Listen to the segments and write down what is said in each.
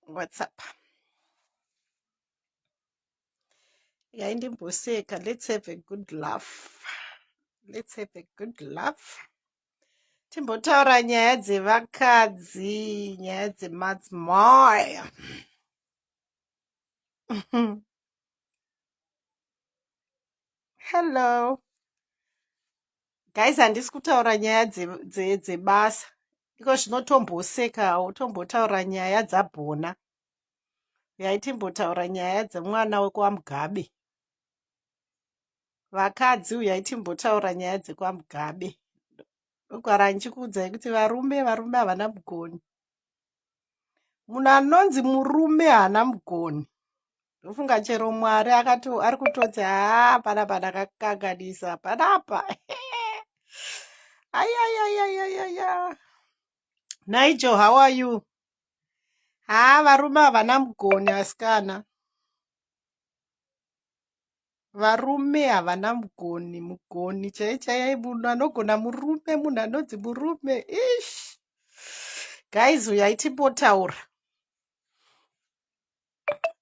What's up? Yaindimboseka. Let's have a good laugh. Let's have a good laugh. Timbotaura nyaya dzevakadzi, nyaya dzemadzimai. Hello. Guys, handisi kutaura nyaya dzebasa. Iko zvinotombosekawo, tombotaura nyaya dzabhona. Yaitimbotaura nyaya dzemwana wekwaMugabe. Vakadzi yaitimbotaura nyaya dzekwaMugabe. Ndogara ndichikuudzai kuti varume havana mugoni. Munhu anonzi murume haana mugoni. Ndofunga chero Mwari ari kutoti panapa ndakakanganisa panapa. Ayayayayaya. Nigel, how are you? Varume havana mugoni asikana. Varume havana mugoni chaichai, munhu anogona murume, munhu anonzi murume. Ish. Guys, uyai timbotaura.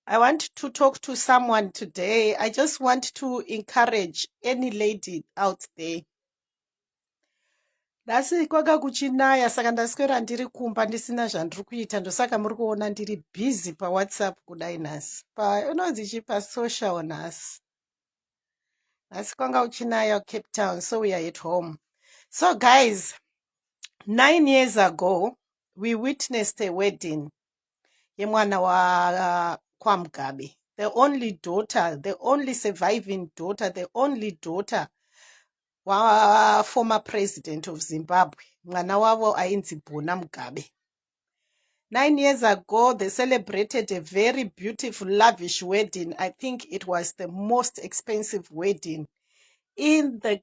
I want to talk to someone today. I just want to encourage any lady out there. Nhasi kwanga kuchinaya saka ndaswera ndiri kumba ndisina zvandiri kuita, ndosaka muri kuona ndiri busy paWhatsApp kudai nhasi. Unonzi chi pasocial nhasi. Nhasi kwanga kuchinaya Cape Town, so we are at home. So guys, 9 years ago we witnessed a wedding yemwana wa kwaMugabe. The only daughter, the only surviving daughter, the only daughter wa former president of Zimbabwe. Mwana wavo ainzi Bona Mugabe. 9 years ago, they celebrated a very beautiful, lavish wedding. I think it was the most expensive wedding in the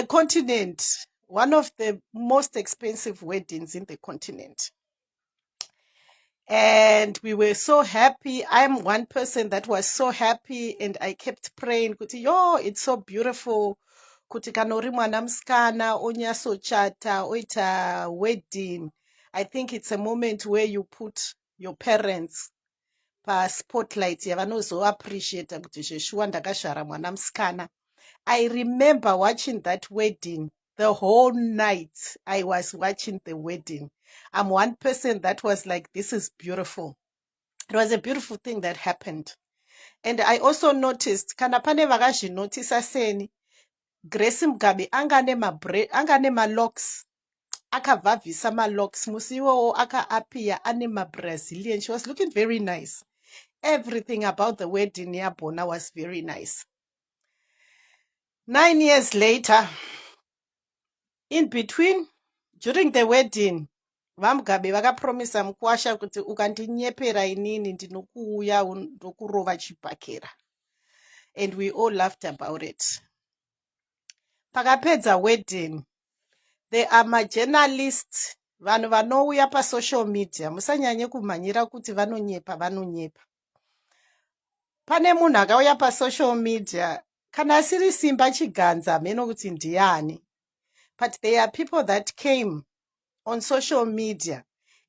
continent. One of the most expensive weddings in the continent. And we were so happy. I'm one person that was so happy, and I kept praying, kuti, yo, it's so beautiful. Kuti kanori mwana musikana onyasochata oita wedding. I think it's a moment where you put your parents pa spotlight yavanozo appreciate kuti zveshuwa ndakazvara mwana musikana. I remember watching that wedding. The whole night I was watching the wedding. I'm one person that was like, this is beautiful. It was a beautiful thing that happened. And I also noticed, kana pane vakazvinotisa seni, Grace Mugabe angane ma-locks, akavhavisa ma-locks, musi iwowo akaapia ane ma-Brazilian. She was looking very nice. Everything about the wedding yabona was very nice. 9 years later, in between, during the wedding, vaMugabe vakapromisa Mukwasha kuti ukandinyepera inini ndinokuuya ndokurova chibhakera. And we all laughed about it. Pakapedza wedding, there are ma-journalists, vanhu vanouya pa-social media, musanyanye kumhanyira kuti vanonyepa. Pane munhu akauya pa-social media, kana asiri Simba Chiganza meno kuti ndiani. But there are people that came on social media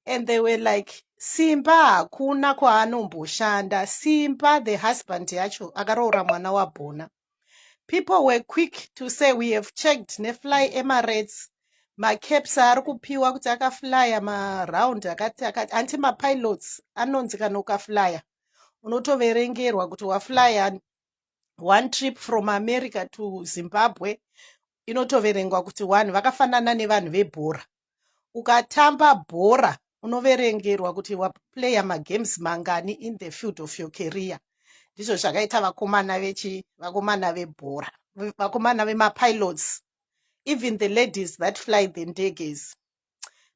and they were like, Simba hakuna kwaanomboshanda. Simba, the husband yacho, akaroora mwana wa Bona. People were quick to say, we have checked nefly Emirates, macaps ari kupiwa kuti akaflya maround akati anti mapilots anonzi kana ukaflya unotoverengerwa kuti waflya one trip from America to Zimbabwe, inotoverengwa kuti 1. Vakafanana nevanhu vebhora. Ukatamba bhora unoverengerwa kuti waplaya magames mangani in the field of your career. Ndizvo zvakaita vakomana vebhora, vakomana vemapilots, even the ladies that fly the ndeges.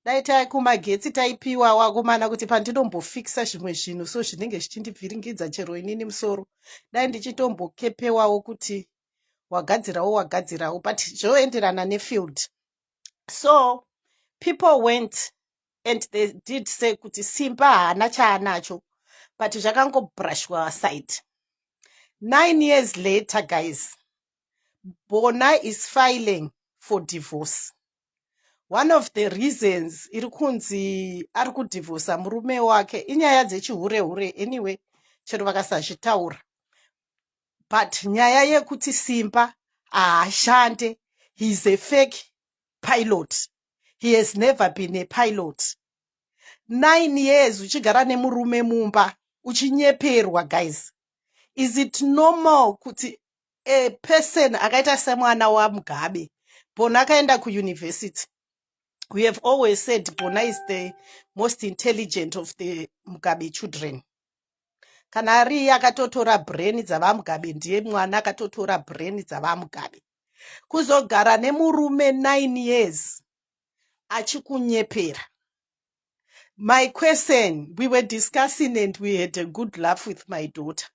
Dai kumagetsi taipiwa wakomana kuti pandinombofikisa zvimwe zvinhu so zvinenge zvichindivhiringidza chero inini musoro, dai ndichitombokepewawo kuti wagadzirawo, but zvoenderana nefield. So people went and they did say kuti Simba haana chaanacho, but zvakangobrushwa aside. 9 years later, guys, Bona is filing for divorce. one of the reasons iri kunzi ari kudhivhosa murume wake inyaya dzechihure anyway, chero vakasazvitaura. But nyaya yekuti Simba haashande, he is a fake pilot. He has never been a pilot. 9 years uchigara nemurume mumba uchinyeperwa, guys. Is it normal kuti a person akaita semwana waMugabe, Bona akaenda kuuniversity? We have always said Bona is the most intelligent of the Mugabe children. Kana ari akatotora brain dzavaMugabe, ndiye mwana akatotora brain dzavaMugabe. Kuzogara nemurume 9 years achikunyepera. My question, we were discussing and we had a good laugh with my daughter.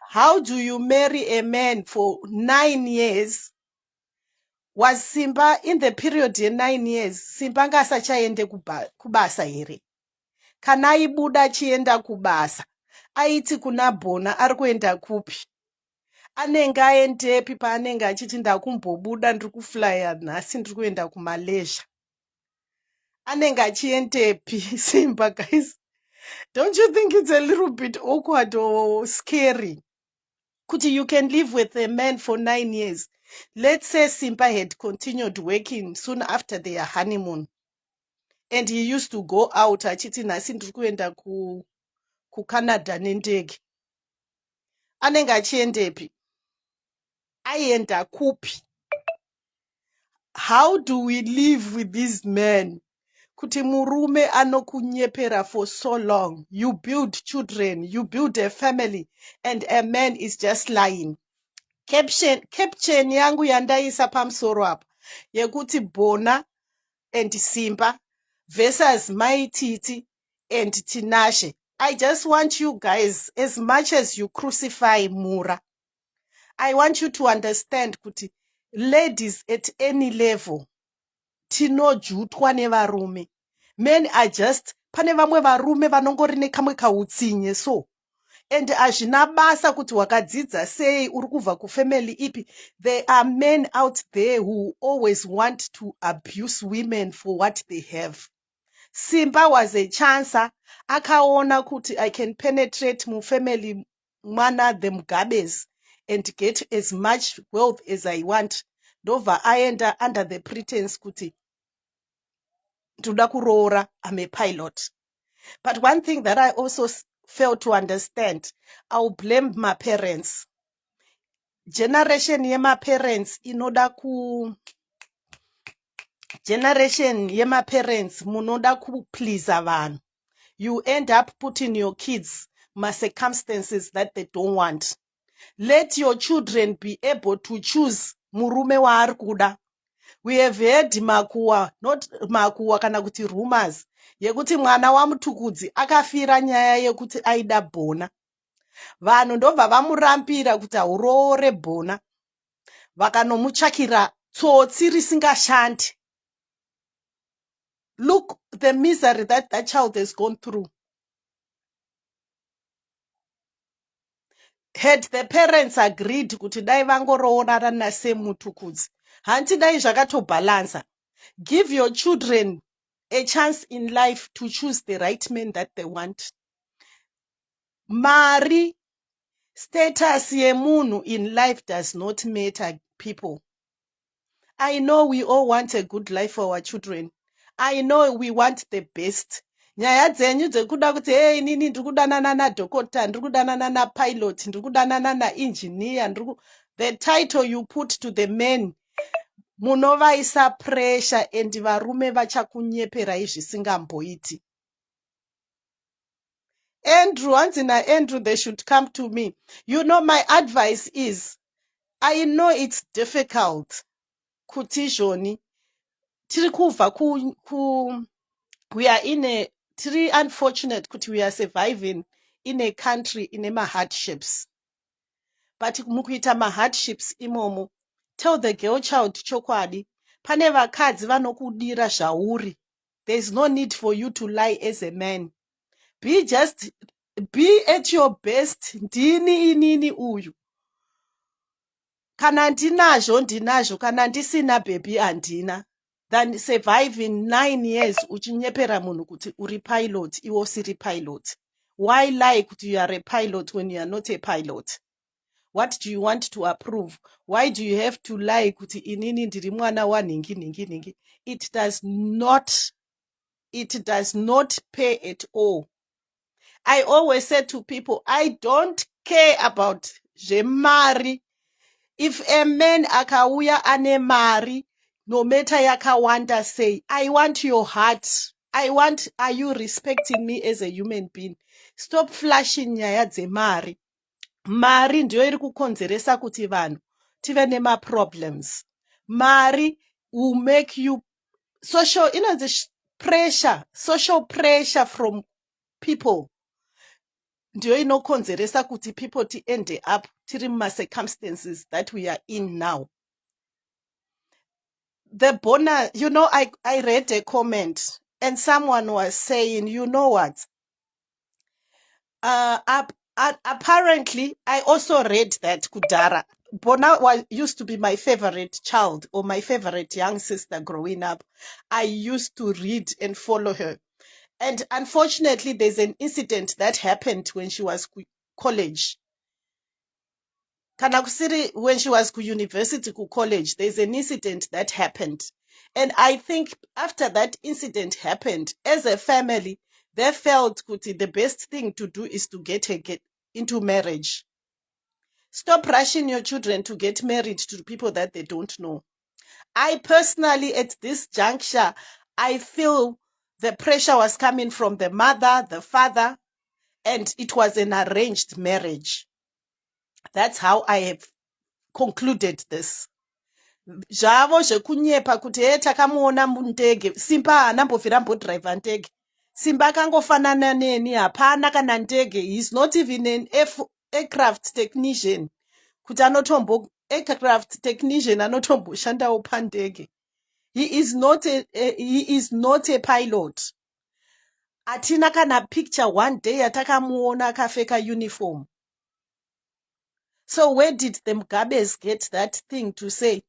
How do you marry a man for 9 years? Was Simba in the period of 9 years, Simba ngasachaende kubasa here? Kana aibuda chienda kubasa, aiti kuna Bona ari kuenda kupi? Anenge aendepi paanenge achiti ndakumbobuda ndiri kuflya nhasi ndiri kuenda kuMalaysia? Anenge achiendepi Simba, guys? Don't you think it's a little bit awkward or scary? Kuti you can live with a man for 9 years. Let's say Simba had continued working soon after their honeymoon. And he used to go out achiti nhasi ndiri kuenda kuCanada nendege. Anenge achiendepi? Aienda kupi? How do we live with these men? Kuti murume anokunyepera for so long. You build children, you build a family, and a man is just lying. Caption yangu yandaisa pamusoro apa yekuti Bona and Simba versus my Titi and Tinashe. I just want you guys, as much as you crucify Mura, I want you to understand kuti ladies at any level tinojutwa nevarume. Men are just, pane vamwe varume vanongori nekamwe kautsinye so. And hazvina basa kuti wakadzidza sei, uri kubva kufamily ipi. There are men out there who always want to abuse women for what they have. Simba was a chancer. Akaona kuti I can penetrate mufamily mwana the Mugabes and get as much wealth as I want. Ndobva aenda under the pretense kuti ndoda kuroora, I'm a pilot. But one thing that I also fail to understand, I'll blame my parents. Generation yema parents inoda generation yema parents munoda please vanhu. You end up putting your kids in circumstances that they don't want. Let your children be able to choose murume waari kuda. We have heard makuwa, not makuwa kana kuti rumors, yekuti mwana waMutukudzi akafira nyaya yekuti aida Bona. Vanhu ndobva vamurambira kuti auroore Bona, vakanomutsvakira tsotsi risingashandi. Look the misery that that child has gone through. Had the parents agreed kuti dai vangoroorana seMutukudzi, hanti dai zvakatobalansa. Give your children a chance in life to choose the right man that they want. Mari, status yemunhu in life does not matter, people. I know we all want a good life for our children. I know we want the best. Nyaya dzenyu dzekuda kuti hey inini ndiri kudanana nadhokota, ndiri kudanana napilot, ndiri kudanana naengineer, the title you put to the men munovaisa pressure and varume vachakunyeperai zvisingamboiti. Andrew, hanzi naAndrew, they should come to me. You know, my advice is, I know it's difficult. Kuti zvoni tiri kubva we are in a tiri unfortunate kuti we are surviving in a country in a hardships. But mukuita hardships imomo, tell the girl child chokwadi, pane vakadzi vanokudira zvauri. There is no need for you to lie as a man. Be at your best. Ndini inini uyu. Kana ndinazvo ndinazvo, kana ndisina baby andina. than surviving 9 years uchinyepera munhu kuti uri pilot iwe usiri pilot. Why lie kuti you are a pilot when you are not a pilot? What do you want to approve? Why do you have to lie kuti inini ndiri mwana wanhingi? It does not pay at all. I always say to people, I don't care about zvemari. If a man akauya ane mari, no matter yakawanda say, I want your heart. Are you respecting me as a human being? Stop flashing nyaya dzemari. Mari ndiyo iri kukonzeresa kuti vanhu tive nema-problems. Mari will make you social pressure from people. Ndiyo inokonzeresa kuti people end up tiri muma-circumstances that we are in now. The Bona, I read a comment and someone was saying, you know what? Apparently, I also read that Kudara. Bona used to be my favorite child or my favorite young sister growing up. I used to read and follow her. And unfortunately, there's an incident that happened when she was college. Kana kusiri when she was university college, there's an incident that happened. And I think after that incident happened, as a family, they felt kuti the best thing to do is to get into marriage. Stop rushing your children to get married to people that they don't know. I personally, at this juncture, I feel the pressure was coming from the mother, the father, and it was an arranged marriage. That's how I have concluded this. Zvavo zvekunyepa kuti takamuona mundege, Simba haanambovhira mbodhiraivha ndege. Simba akangofanana neni, hapana kana ndege. He's not even an aircraft technician. Kuti aircraft technician anotomboshandawo pandege. He is not a pilot. Atina kana picture one day atakamuona akapfeka uniform. So where did the Mugabes get that thing to say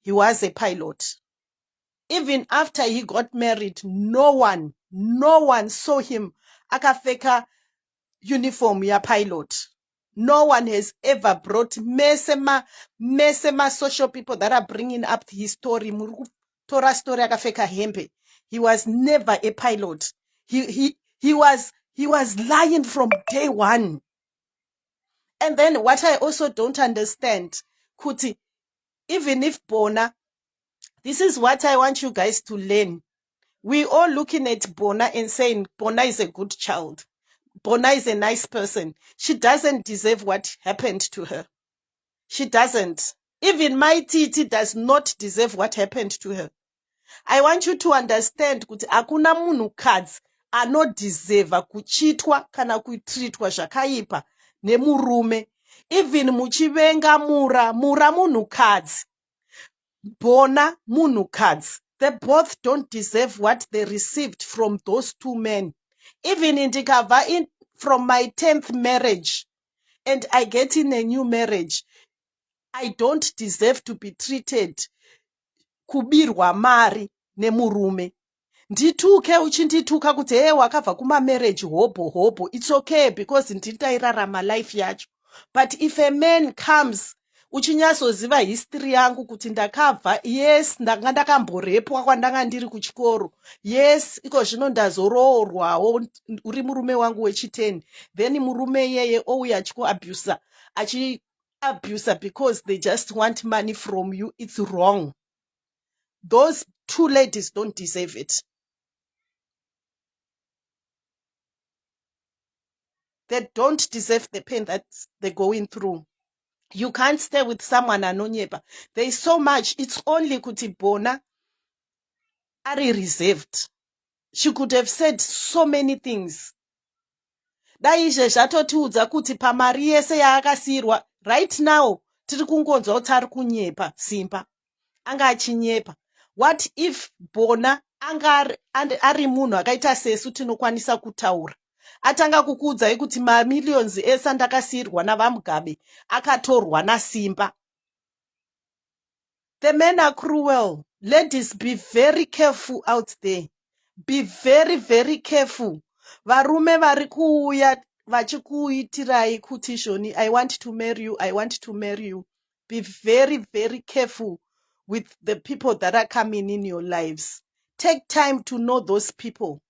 he was a pilot? Even after he got married, no one saw him akapfeka uniform ya pilot. No one has ever brought mesema social people that are bringing up his story. Tora story akapfeka hembe. He was never a pilot. He was lying from day one. And then what I also don't understand, Kuti, even if Bona, this is what I want you guys to learn. We all looking at Bona and saying, Bona is a good child. Bona is a nice person. She doesn't deserve what happened to her. She doesn't. Even my Titi does not deserve what happened to her. I want you to understand kuti akuna munhukadzi anodeserva kuchitwa kana kuitritwa zvakaipa nemurume. Even muchivenga mura munhukadzi, Bona munhukadzi. They both don't deserve what they received from those two men. Even in from my 10th marriage and I get in a new marriage, I don't deserve to be treated kubirwa mari nemurume. Ndituke uchindituka kuti wakabva kuma marriage hobo, it's okay because nditairarama life yacho. But if a man comes uchinyasoziva history yangu kuti ndakabva, yes, ndanga ndakamborepwa kwandanga ndiri kuchikoro, yes, iko zvino ndazoroorwawo uri murume wangu wechi10, then murume yeye ouya achiabusa because they just want money from you. It's wrong. Those two ladies don't deserve it. They don't deserve the pain that they're going through. You can't stay with someone anonyepa. There is so much. It's only kuti Bona are reserved. She could have said so many things. Daizve zvatotiudza kuti pamari yese yaakasirwa, right now tiri kungonzwa kuti ari kunyepa Simba. Anga achinyepa. What if Bona anga ari munhu akaita sesu tinokwanisa kutaura? Atanga kukuudzai kuti mamillions ese andakasirwa navaMugabe akatorwa naSimba. The men are cruel. Ladies, be very careful out there. Be very, very careful. Varume vari kuuya vachikuitirai kutishoni, I want to marry you, I want to marry you. Be very, very careful with the people that are coming in your lives. Take time to know those people.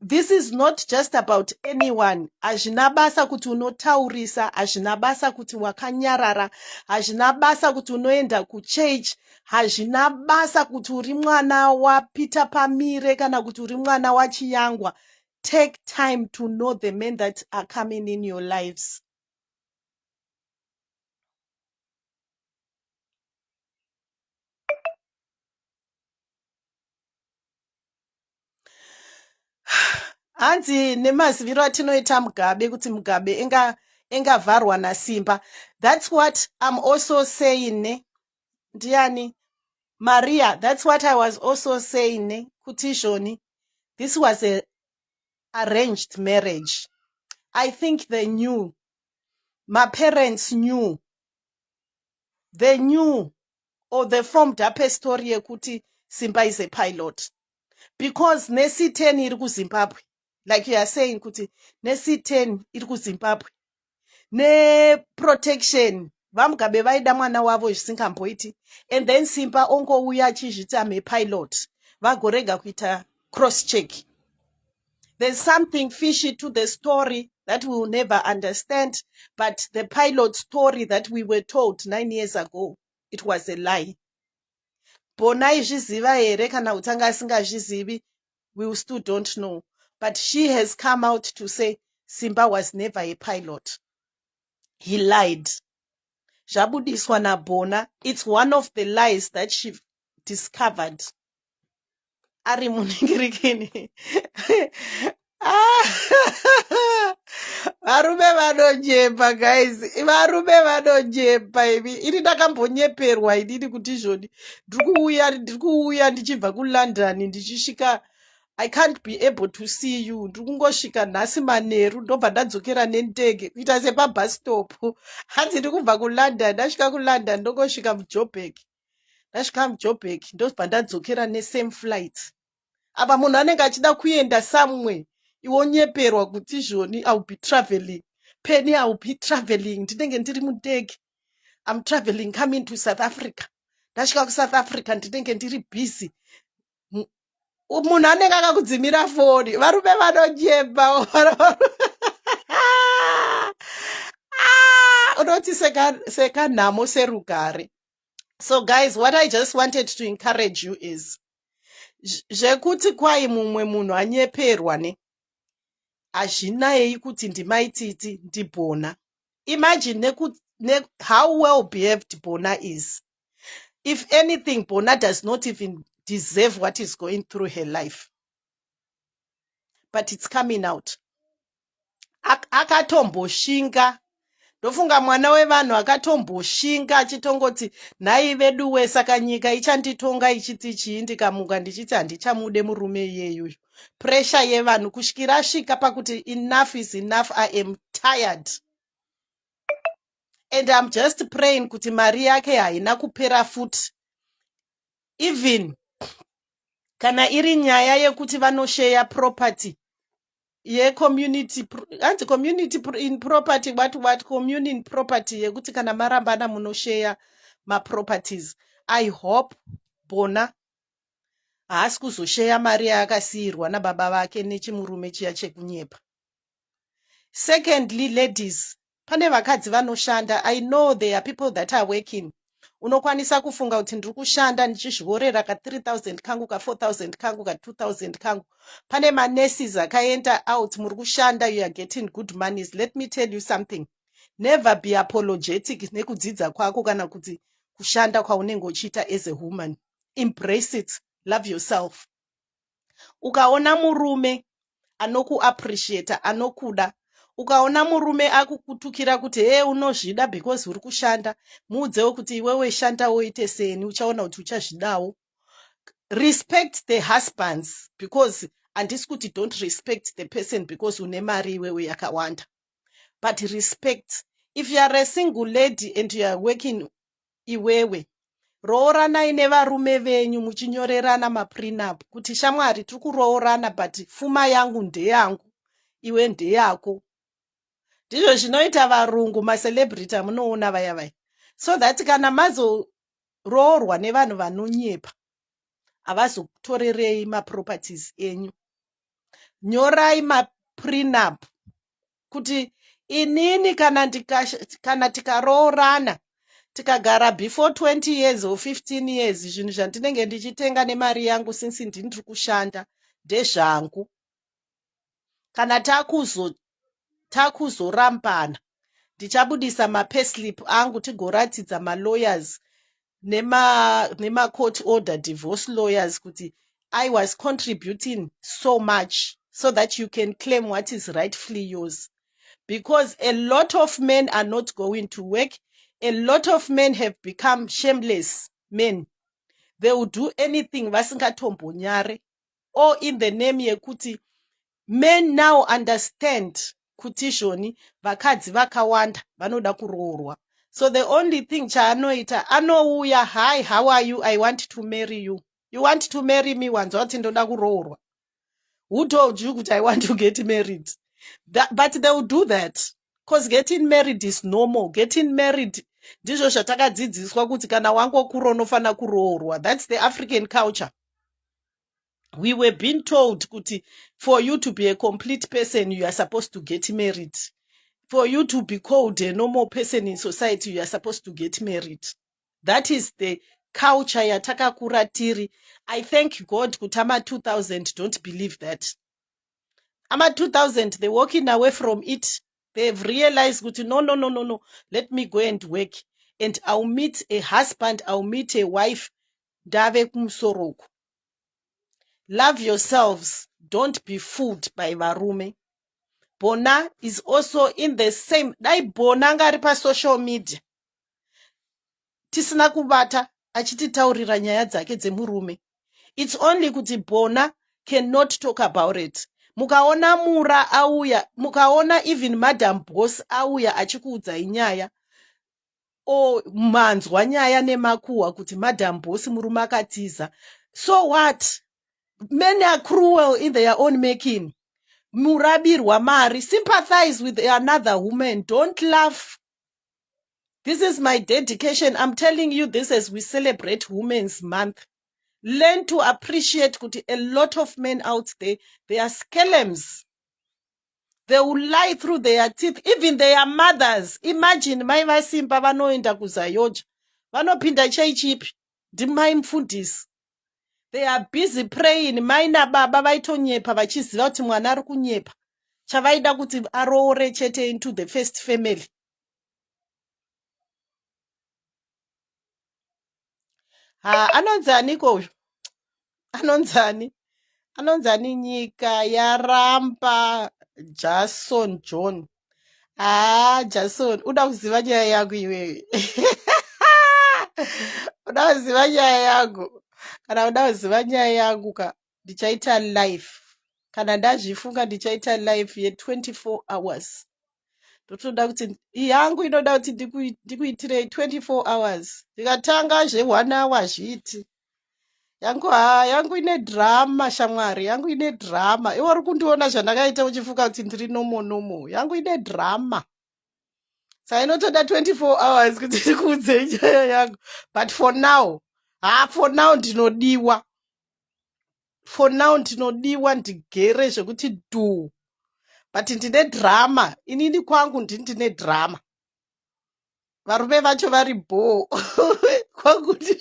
This is not just about anyone. Hazvina basa kuti unotaurisa, hazvina basa kuti wakanyarara, hazvina basa kuti unoenda kuchechi, hazvina basa kuti uri mwana waPeter Pamire kana kuti uri mwana waChiyangwa. Take time to know the men that are coming in your lives. Hanzi nemaziviro atinoita Mugabe kuti Mugabe engavharwa naSimba. That's what I'm also saying. Ndiani? Maria, that's what I was also saying. Kutishoni, this was a arranged marriage. I think they knew. My parents knew. They knew, or they formed up a story kuti Simba is a pilot. Because Nesi 10 iri kuZimbabwe. Like you are saying, kuti Nesi 10 iri kuZimbabwe. Ne protection. Vamugabe vaida mwana wavo zvisingamboiti. And then Simba ongouya achizviti ame pilot. Vagorega kuita cross check. There's something fishy to the story that we will never understand, but the pilot story that we were told 9 years ago, it was a lie. Bona izviziva here kana utanga asingazvizivi, we still don't know. But she has come out to say Simba was never a pilot. He lied. Zvabudiswa naBona. It's one of the lies that she discovered. Ari muningirikini. Varume vanojepa, guys. Varume vanojepa ivi. Ini ndakambonyeperwa inini kuti zvoni. Ndiri kuuya ndichibva kuLondon ndichisvika. I can't be able to see you. Ndiri kungosvika nhasi manheru ndobva ndadzokera nendege kuita sepabus stop. Hanzi ndiri kubva kuLondon, ndasvika kuLondon ndongosvika muJoburg. Ndasvika muJoburg ndobva ndadzokera nesame flight. Apa munhu anenge achida kuenda somewhere, iwonyeperwa kuti zvoni I will be traveling. Penny, I will be traveling. Ndinenge ndiri mundege. I'm traveling coming to South Africa. Ndasvika kuSouth Africa ndinenge ndiri busy. Munhu anenge akakudzimira foni. Varume vanojepa. Unoti sekanhamo serugare. So guys, what I just wanted to encourage you is zvekuti kwai mumwe munhu anyeperwa ne hazvinei kuti ndimaititi ndiBona. Imagine how well behaved Bona is. If anything, Bona does not even deserve what is going through her life. But it's coming out. Akatomboshinga. Ndofunga mwana wevanhu akatomboshinga achitongoti nhai veduwe saka nyika ichanditonga ichiti chii ndikamuka ndichiti handichamude murume iyeyoyo. Pressure yevanhu kusvikira asvika pakuti enough is enough, I am tired. And I'm just praying kuti mari yake haina kupera futi. Even kana iri nyaya yekuti vanoshare property community in property, what community property yekuti kana marambana munoshare maproperties. I hope Bona haasi kuzoshare mari yaakasiyirwa nababa vake nechimurume chiya chekunyepa. Secondly, ladies, pane vakadzi vanoshanda. I know there are people that are working. Unokwanisa kufunga kuti ndiri kushanda ndichizviorera ka 3000 kangu ka 4000 kangu ka 2000 kangu. Pane manurses akaenda out, muri kushanda, you are getting good monies. Let me tell you something. Never be apologetic nekudzidza kwako kana kuti kushanda kwaunenge uchiita as a woman. Embrace it. Love yourself. Ukaona murume anokuappreciate, anokuda, ukaona murume akukutukira kuti unozvida because uri kushanda, muudzewo kuti iwewe shanda woite seni, uchaona kuti uchazvidawo. Respect the husbands, because handisi kuti don't respect the person because une mari iwewe yakawanda. But respect. If you are a single lady and you are working iwewe, rooranai nevarume venyu muchinyorerana maprenup kuti shamwari tiri kuroorana but pfuma yangu ndeyangu iwe ndeyako. Ndizvo zvinoita varungu macelebrity amunoona vaya vaya. So that kana mazoroorwa nevanhu vanonyepa havazotorerei maproperties enyu. Nyorai maprenup kuti inini kana tikaroorana tikagara before 20 years or 15 years zvinhu zvandinenge ndichitenga nemari yangu since ndiri kushanda ndezvangu. Kana takuzorambana ndichabudisa mapayslip angu tigoratidza malawyers nema-court order divorce lawyers kuti I was contributing so much so that you can claim what is rightfully yours. Because a lot of men are not going to work. A lot of men have become shameless men. They will do anything vasingatombonyare, or in the name yekuti men now understand kuti zvoni vakadzi vakawanda vanoda kuroorwa. So the only thing chaanoita anouya, hi, how are you? I want to marry you. You want to marry me? Wanzwa kuti ndoda kuroorwa. Who told you that I want to get married? But they will do that because getting married is normal. Getting married ndizvo zvatakadzidziswa kuti kana wangokura unofana kuroorwa. That's the African culture. We were being told kuti for you to be a complete person you are supposed to get married. For you to be called a normal person in society you are supposed to get married. That is the culture yatakakura tiri. I thank God kuti ama 2000 don't believe that. Ama 2000 they're walking away from it. They've realized kuti no. Let me go and work and I'll meet a husband, I'll meet a wife. Ndave kumsoroku. Love yourselves. Don't be fooled by varume. Bona is also in the same. Dai Bona ngari pa social media. Tisina kubata achititaurira nyaya dzake dzemurume. It's only kuti Bona cannot talk about it. Mukaona Mura auya, mukaona even Madam Boss auya achikuudzai nyaya. O manzwa nyaya nemakuhwa kuti Madam Boss murume akatiza. So what? Men are cruel in their own making. Murabirwa mari. Sympathize with another woman. Don't laugh. This is my dedication. I'm telling you this as we celebrate Women's Month. Learn to appreciate kuti a lot of men out there, they are skelms. They will lie through their teeth. Even their mothers. Imagine, mai vasimba vanoenda kuzayoja. Vanopinda cheichipi. Ndimai mfundisi. They are busy praying. Mai nababa vaitonyepa vachiziva kuti mwana ari kunyepa. Chavaida kuti aroore chete into the first family. Anonzani ko? Anonzani nyika yaramba Jason John. Jason, uda kuziva nyaya yangu iwewe. Uda kuziva nyaya yangu. Kana uda kuziva nyaya yangu ka ndichaita live. Kana ndazvifunga ndichaita live ye 24 hours. Ndotoda kuti yangu inoda kuti ndikuitirei 24 hours. Ndikatanga zve 1 hour zviiti. Yangu ine drama shamwari, yangu ine drama. Iwe uri kundiona zvandakaita uchifunga kuti ndiri nomo. Yangu ine drama. Saka inotoda 24 hours kuti ndikuudze nyaya yangu. But for now ndinodiwa. For now ndinodiwa ndigere zvekuti du. But ndine drama. Inini kwangu ndine drama. Varume vacho vari bho. Kwangu ndine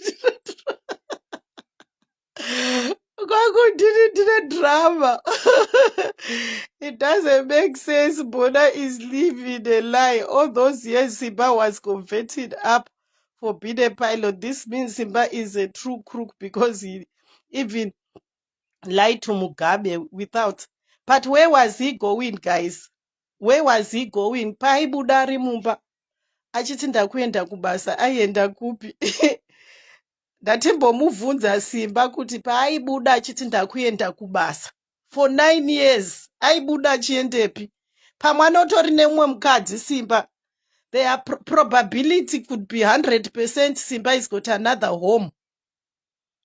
drama. It doesn't make sense. Bona is living a lie. All those years Simba was converted up for being a pilot. This means Simba is a true crook because he even lied to Mugabe without. But where was he going, guys? Where was he going? Paibuda rimumba. Achiti ndakuenda kubasa. Aienda kupi? Ndatimbomubvunza Simba kuti paaibuda achiti ndakuenda kubasa. For 9 years. Aibuda achiendepi? Pamwe anotori nemumwe mukadzi Simba. Their probability could be 100% Simba has got another home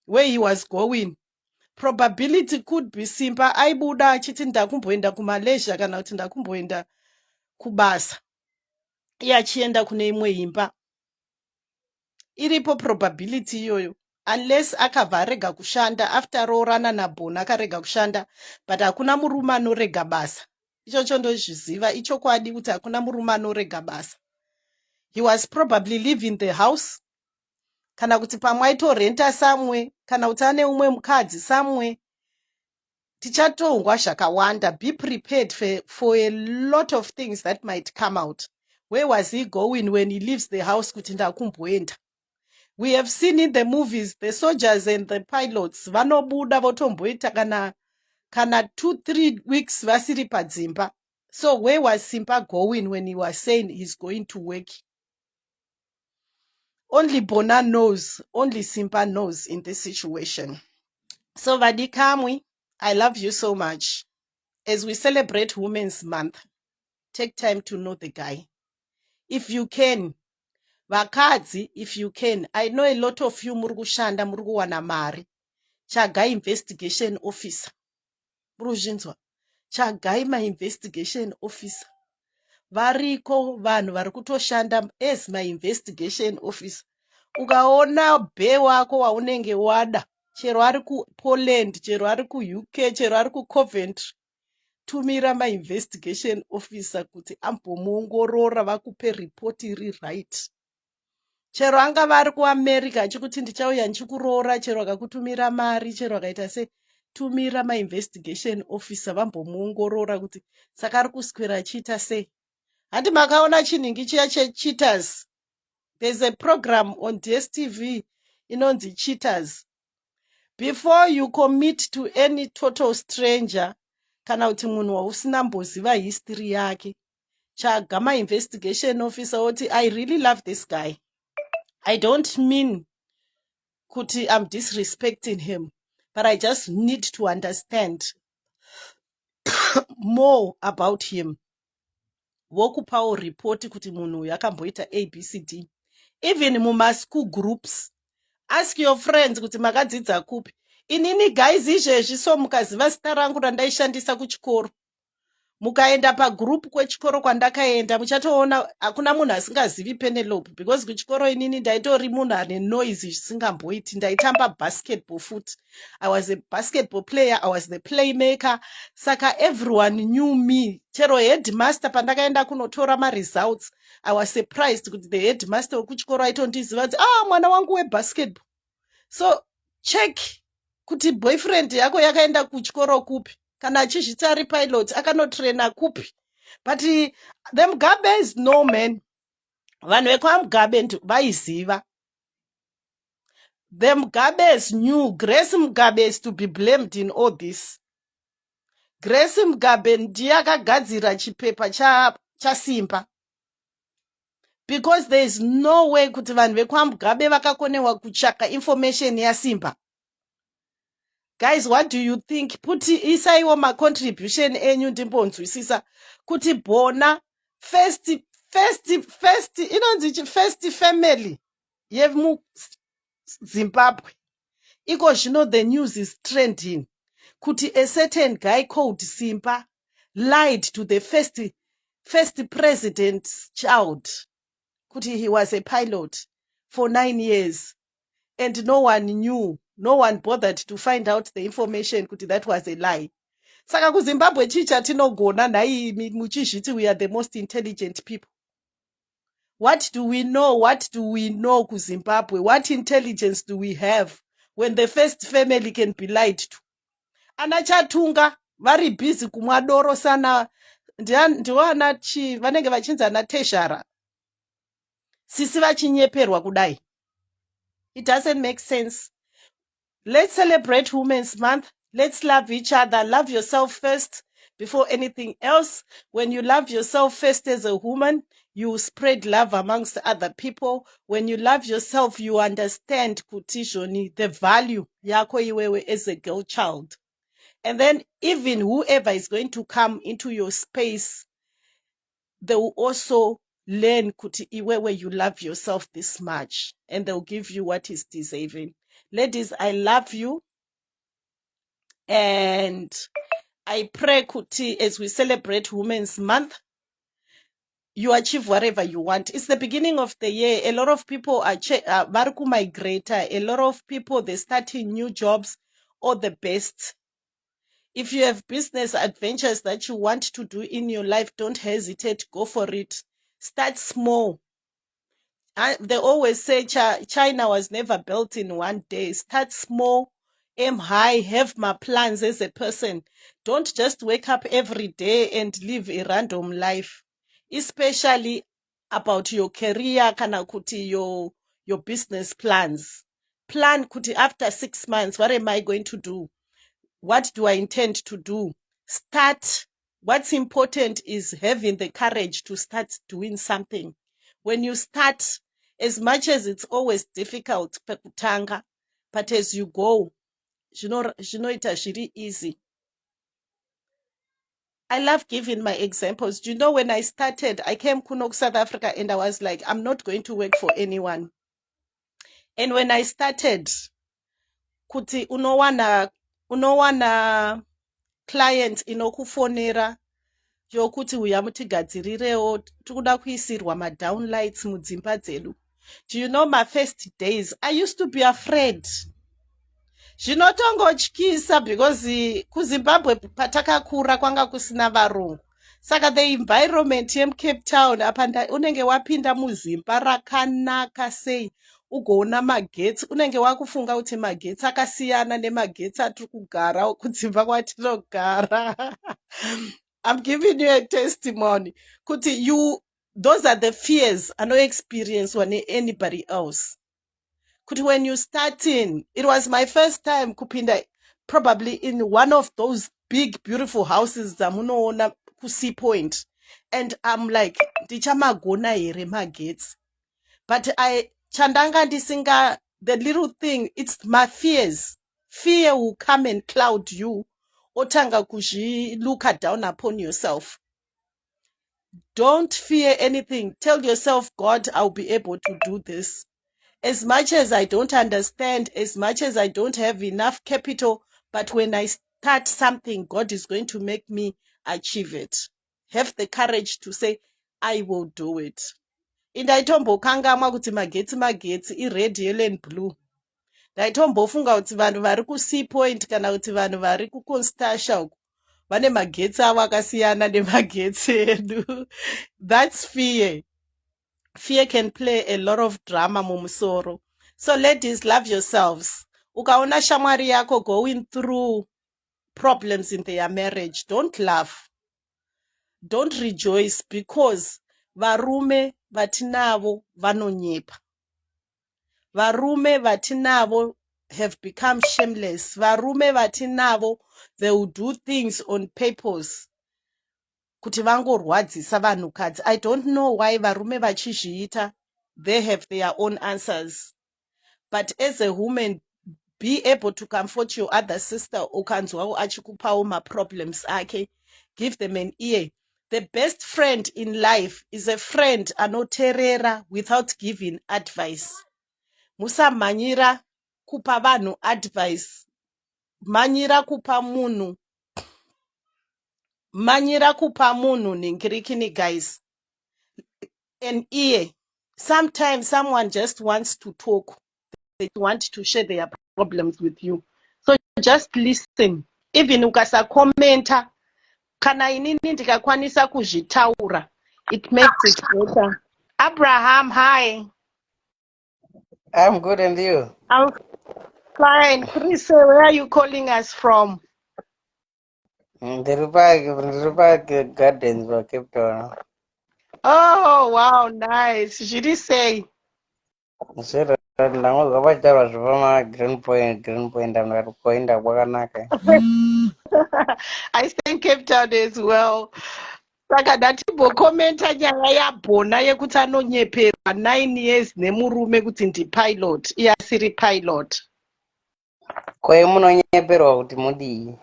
where he was going. Probability could be Simba aibuda achiti ndakumboenda kuMalaysia kana kuti ndakumboenda kubasa. Iye achienda kune imwe imba. Iripo probability iyoyo. Unless akabva arega kushanda, after all rana naBona akarega kushanda, but hakuna murume anorega basa. Ichocho ndozviziva, ichokwadi kuti hakuna murume anorega basa. He was probably living the house, kana kuti pamwe aitorenta somewhere, kana kuti ane umwe mukadzi somewhere. Tichatongwa zvakawanda. Be prepared for a lot of things that might come out. Where was he going when he leaves the house kuti ndakumboenda? We have seen in the movies, the soldiers and the pilots, vanobuda votomboita kana 2-3 weeks vasiri padzimba. So where was Simba going when he was saying he's going to work? Only Bona knows, only Simba knows in this situation. So Vadikamwi, I love you so much. As we celebrate Women's Month, take time to know the guy. If you can, vakadzi, if you can, I know a lot of you muri kushanda muri kuwana mari. Chagai investigation officer. Muruzvinzwa. Chagai my investigation officer. Variko vanhu vari kutoshanda as my investigation officer. Ukaona bhe wako waunenge wada, chero ari kuPoland, chero ari kuUK, chero ari kuCoventry, tumira my investigation officer kuti ambomuongorora vakupe report iri right. Chero anga vari kuAmerica achikuti ndichauya ndichikuroora, chero akakutumira mari, chero akaita se tumira my investigation officer vambomuongorora kuti saka ari kuswera achiita sei. Handi makaona chinhingi chiya cheCheaters? There's a program on DSTV inonzi Cheaters. Before you commit to any total stranger, kana kuti munhu wausina mboziva history yake, chaga my investigation officer oti I really love this guy. I don't mean kuti I'm disrespecting him, but I just need to understand more about him. Wokupawo report kuti munhu yakamboita ABCD. Even muma school groups, ask your friends kuti makadzidza kupi. Inini guys izvezvi so mukaziva zita rangu randaishandisa kuchikoro. Mukaenda pagroup kwechikoro kwandakaenda muchatoona hakuna munhu asingazivi Penelope, because kuchikoro inini ndaitori munhu ane noise zvisingamboiti. Ndaitamba basketball foot. I was a basketball player, I was the playmaker. Saka everyone knew me. Chero headmaster pandakaenda kunotora ma results, I was surprised kuti the headmaster wekuchikoro aitondiziva kuti mwana wangu webasketball. So check kuti boyfriend yako yakaenda kuchikoro kupi, kana achizviti ari pilot akanotraina kupi. But the Mugabes, no man. Vanhu vekwaMugabe vaiziva. The Mugabes knew Grace Mugabe is to be blamed in all this. Grace Mugabe ndiye akagadzira chipepa chaSimba. Because there is no way kuti vanhu vekwaMugabe vakakonewa kuchaka information yaSimba. Guys, what do you think? Puti isaiwo ma contribution enyu ndimbonzwisisa kuti Bona first inonzi first family yemu Zimbabwe. Iko zvino the news is trending kuti a certain guy called Simba lied to the first president's child kuti he was a pilot for 9 years and no one knew. No one bothered to find out the information kuti that was a lie. Saka kuZimbabwe chicha tinogona nai muchizviti we are the most intelligent people. What do we know? What do we know kuZimbabwe? What intelligence do we have when the first family can be lied to? Ana chatunga vari busy kumwa doro sana. Ndiwana vanenge vachinzi ana teshara. Sisi vachinyeperwa kudai. It doesn't make sense. Let's celebrate Women's Month. Let's love each other. Love yourself first before anything else. When you love yourself first as a woman, you spread love amongst other people. When you love yourself, you understand kutishoni, the value yako iwewe as a girl child. And then even whoever is going to come into your space, they will also learn kuti iwe where you love yourself this much, and they'll give you what is deserving. Ladies, I love you, and I pray kuti as we celebrate Women's Month, you achieve whatever you want. It's the beginning of the year. A lot of people are Baruku migrator. A lot of people, they're starting new jobs. All the best. If you have business adventures that you want to do in your life, don't hesitate. Go for it. Start small. They always say China was never built in one day. Start small, aim high, have my plans as a person. Don't just wake up every day and live a random life, especially about your career, kana kuti your business plans. Plan kuti after 6 months, what am I going to do? What do I intend to do? Start. What's important is having the courage to start doing something. When you start, as much as it's always difficult, but as you go, it's really easy. I love giving my examples. Do you know when I started, I came to South Africa and I was like, I'm not going to work for anyone. And when I started, kuti unowana client inokufonera yokuti uya mutigadzirirewo tikuda kuisirwa madownlights mudzimba dzedu. Do you know my first days I used to be afraid? Zvinotongotyisa because kuZimbabwe patakakura kwanga kusina varungu. Saka the environment yemuCape Town apa unenge wapinda muzimba rakanaka sei, ugoona magetsi, unenge wakufunga kuti magetsi akasiyana nemagetsi atiri kugara kudzimba kwatinogara. I'm giving you a testimony. Kuti those are the fears I no experience when anybody else. Kuti when you starting, it was my first time kupinda probably in one of those big beautiful houses zamunoona ku Sea Point, and I'm like ndichamagona here magetsi, but chandanga ndisinga, the little thing, it's my fears. Fear will come and cloud you, otanga look down upon yourself. Don't fear anything. Tell yourself, God, I'll be able to do this. As much as I don't understand, as much as I don't have enough capital, but when I start something, God is going to make me achieve it. Have the courage to say, I will do it. Indaitombokangamwa kuti magetsi i-red, yellow and blue. Ndaitombofunga kuti vanhu vari ku-Sea Point kana kuti vanhu vari ku-Constantia uku vane magetsi avo akasiyana nemagetsi edu. That's fear. Fear can play a lot of drama mumusoro. So ladies, love yourselves. Ukaona shamwari yako going through problems in their marriage, don't laugh. Don't rejoice, because varume vatinavo vanonyepa. Varume vatinavo have become shameless. Varume vatinavo, they will do things on purpose kuti vangorwadzisa vanhukadzi. I don't know why varume vachizviita. They have their own answers. But as a woman, be able to comfort your other sister ukanzwawo achikupawo maproblems ake. Give them an ear. The best friend in life is a friend anoteerera without giving advice. Musamhanyira kupa vanhu advice. Manyira kupa munhu ningirikini, guys. An ear. Sometimes someone just wants to talk. They want to share their problems with you. So just listen. Even ukasakomenta, kana inini ndikakwanisa kuzvitaura, it makes it better. Abraham, hi. I'm good, and you? I'm fine. Chris, where are you calling us from? The Rupa Gardens were kept on. Oh, wow, nice. Shiri say. So now about that was from a Green Point, and we're going to Waganaka. I stay in Cape Town as well. Saka ndatimbokomenta nyaya yaBona yekuti anonyeperwa 9 years nemurume kuti ndipilot, iye asiri pilot. Kwe munonyeperwa kuti mudii?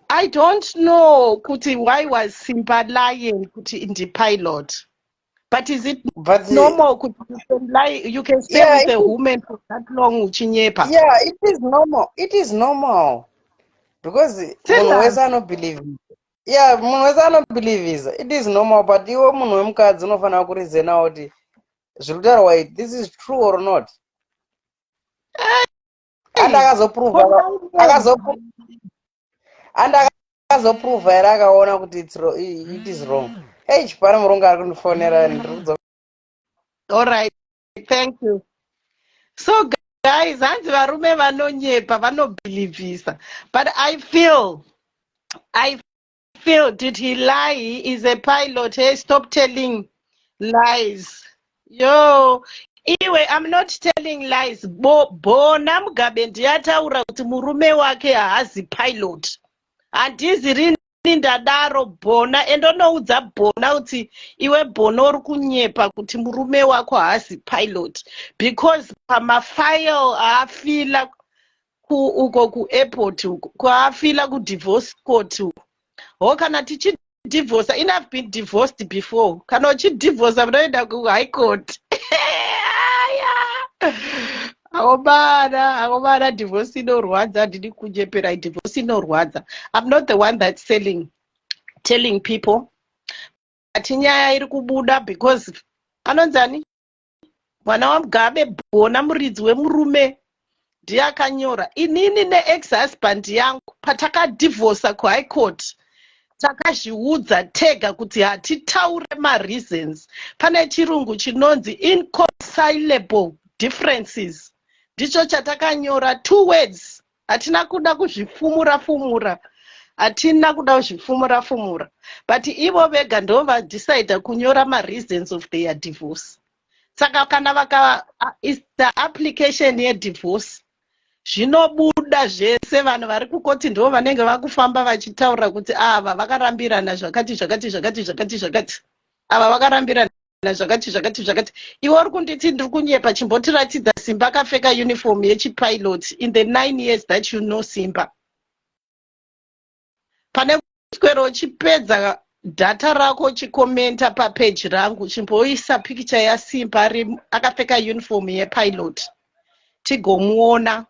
I don't know kuti why was Simba lying kuti ndipilot. But is it But normal? Could you can lie? You can stay yeah, with a woman for that long, uchinyepa. yeah, it is normal. It is normal because munhu wese Serious? anobelieve. Yeah, munhu wese anobelieve is it is normal, but iwe munhu wemukadzi unofanira kurizena kuti zviri kutaurwa idzi, this is true or not. And Hey, for 9 years. and akazopruvha here akaona kuti it is wrong. Hey, chipara murungu ari kundifonera ndiri kudzoka. All right, thank you. So guys, hanzi varume vanonyepa vanobhilivhisa, but I feel, did he lie? He is a pilot. Hey, stop telling lies. Yo, anyway, I'm not telling lies. Bona Mugabe ndiyataura kuti murume wake haazi pilot. Handizi rini ndadaro Bona, endonoudza Bona kuti iwe Bona uri kunyepa kuti murume wako haazi pilot, because pamafile aafila uko kuairport uko kwaafila kudivorce court uko. Ho, kana tichidivorca, I've been divorced before. Kana uchidivorca munoenda kuhigh court. Akomana, divorce inorwadza, handidi kunyepera, divorce inorwadza. I'm not the one that's telling people. Ati nyaya iri kubuda because anonzani mwana waMugabe Bona muridzi wemurume ndiye akanyora. Inini neex-husband yangu patakadivorca kuhigh court takazviudza tega kuti hatitaure mareasons. Pane chirungu chinonzi inconcilable differences, ndicho chatakanyora, 2 words. Hatina kuda kuzvifumura, but ivo vega ndo vadecide kunyora mareasons of their divorce. Saka kana is the application yedivorce, zvinobuda zvese vanhu vari kukoti ndo vanenge vakufamba vachitaura kuti ava vakarambirana zvakati, ava vakarambirana zvakati. Iwe uri kunditi ndiri kunyepa, chimbotiratidza Simba akapfeka uniform yechipilot in the 9 years that you know Simba. Pane kuswero uchipedza data rako uchikomenta papeji rangu, chimboisa picture yaSimba akapfeka uniform yepilot, tigomuona.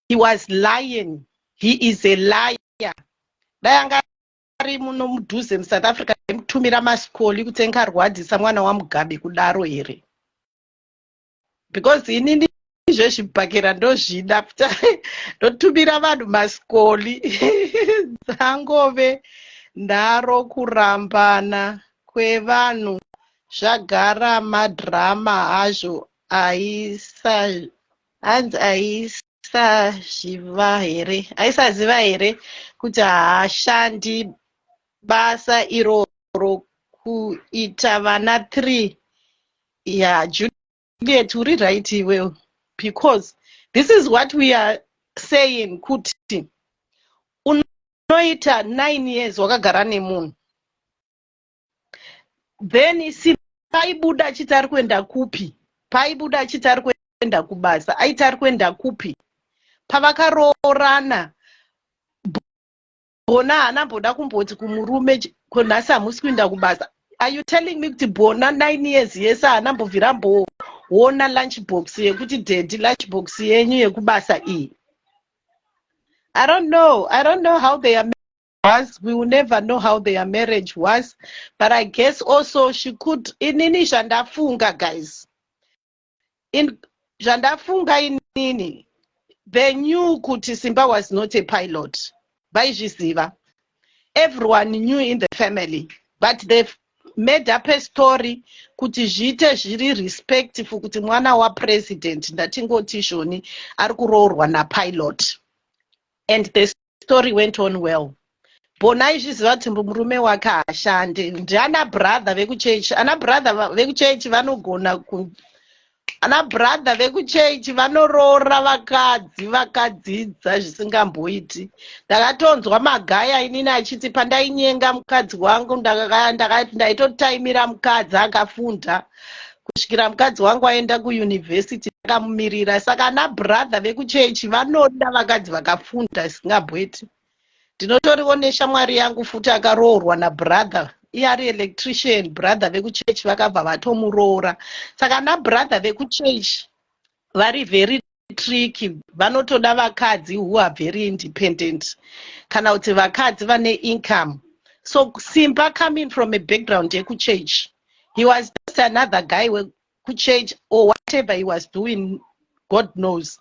He was lying. He is a liar. Dai anga ari muno mudhuze muSouth Africa mutumira masikoli kuti engarwadzisa mwana waMugabe kudaro here. Because inini zvezvibhakera ndozvida ndotumira vanhu masikoli. Dzangove ndaro kurambana kwevanhu zvagara madhirama hazvo aisaziva here kuti haashandi basa iroro kuita vana 3. Yeah, Juliet, uri right iwewe, because this is what we are saying, kuti unoita 9 years wakagara nemunhu, then paibuda achiti ari kuenda kupi, paibuda achiti ari kuenda kubasa, aiti ari kuenda kupi, pavakaroorana Bona haana kumboti kumurume nhasi hamusi kuenda kubasa. Are you telling me kuti Bona 9 years yese haanambobvira amboona lunchbox yekuti daddy, lunchbox yenyu yekubasa iyi? I don't know how their marriage was. We will never know how their marriage was, but I guess also she could. Inini zvandafunga, guys, zvandafunga inini, they knew kuti Simba was not a pilot. Vaizviziva. Everyone knew in the family, but they've made up a story kuti zviite zviri respectful kuti mwana wapresident ndatingoti izvoni ari kuroorwa napilot, and the story went on well. Bona aizviziva kuti murume wake haashande. Ndiana brother vekuchechi, ana brother vekuchechi vanogona ana brother vekuchechi vanoroora vakadzidza zvisingamboiti. Ndakatonzwa magaya inini achiti pandainyenga mukadzi wangu ndaitotaimira mukadzi akafunda kusvikira mukadzi wangu aenda kuuniversity akamumirira. Saka ana brother vekuchechi vanoda vakadzi vakafunda zvisingamboiti. Ndinotoriwo neshamwari yangu futi akaroorwa nabrother iyari electrician, brother vekuchechi vakabva vatomuroora. Saka nabrother vekuchechi vari very tricky, vanotoda vakadzi who are very independent kana kuti vakadzi vane income. So Simba coming from a background yekuchechi, he was just another guy wekuchechi or whatever he was doing, God knows.